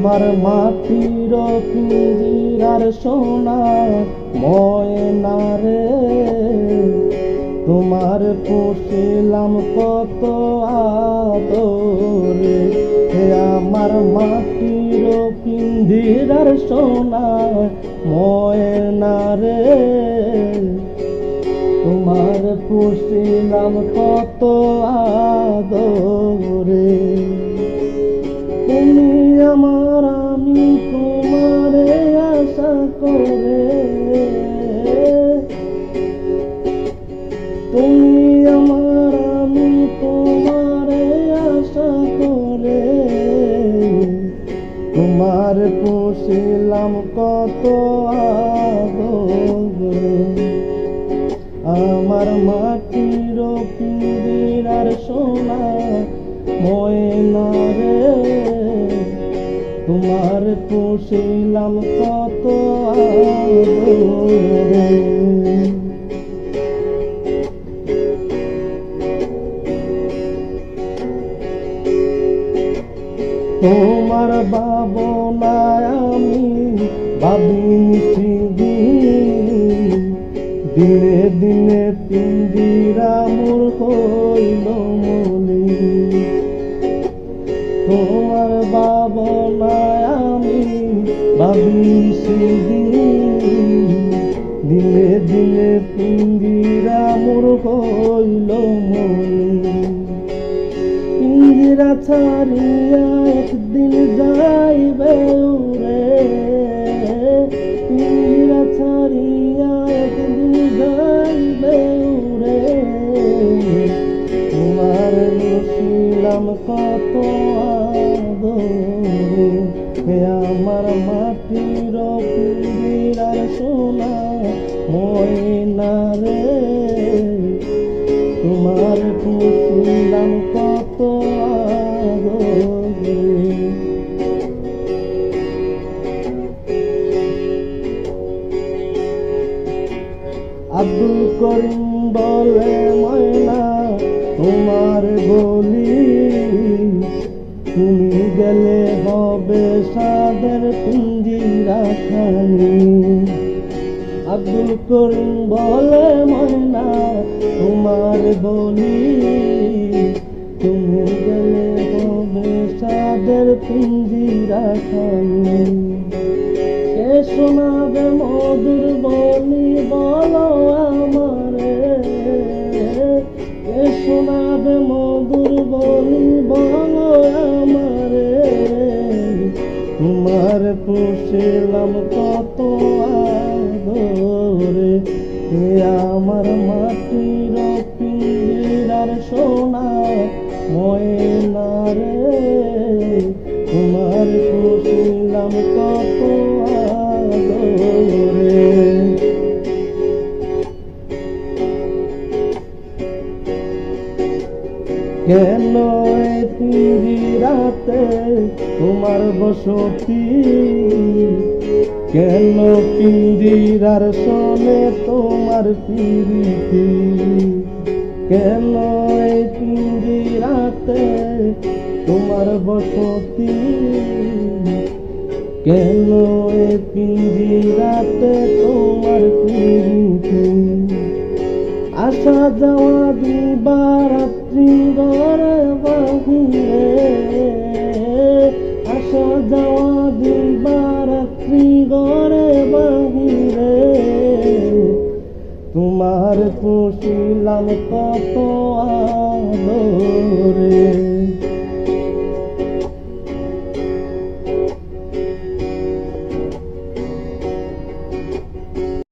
আমার মাটির পিঞ্জিরার সোনা ময়না রে, তোমার পুষিলাম কত আদরে। হে আমার মাটির পিঞ্জিরার সোনা ময়না রে, তোমার পুষিলাম কত আদরে। তুমি আমার আমি তোমারে আশা করে, তুমি আমার আমি তোমারে আশা করে, তোমার পুষিলাম কত আদরে। আমার মাটির পিঞ্জিরার সোনা ময়না রে, তোমার পুষিলাম কত আদরে। তোমার ভাবনায় আমি ভাবি দিনে দিনে পিঞ্জিরা মোর হইল মলিন। তোমার ভাবনায় আমি ভাবিছি দিনে দিনে পিঞ্জিরা মোর হইল মলিন। পিঞ্জিরা ছাড়িয়া একদিন যাইবে উড়ে, পিঞ্জিরা ছাড়িয়া একদিন যাইবে উড়ে, তোমার রসিলাম কত আদরে। হে আমার মাটির পিঞ্জিরার সোনা ময়না রে, তোমার পুষিলাম কত আদরে। আব্দুল করিম বলে ময়না তোমার বলি, তুমি গেলে হবে সাদের পিঞ্জিরা খালি। আব্দুল করিম বলে ময়না তোমার বলি, তুমি গেলে হবে সাদের পিঞ্জিরা খালি। কে শোনাবে মধুর বলি বলো আমারে, কে শোনাবে মধুর বলি বলো আমারে, তোমার পুষিলাম কত আদরে। হে আমার মাটির পিঞ্জিরার সোনা ময়না রে, তোমার পুষিলাম কত আদরে। কেন এই পিঞ্জিরাতে তোমার বসতি, কেন পিঞ্জিরার সনে তোমার প্রীতি, কেন এই পিঞ্জিরাতে তোমার বসতি, কেন এই পিঞ্জিরাতে তোমার প্রীতি। আসা যাওয়া দিবারাত্রি ঘরে বাহিরে, আসা যাওয়া দিবারাত্রি ঘরে বাহিরে, তোমার পুষিলাম কত আদরে।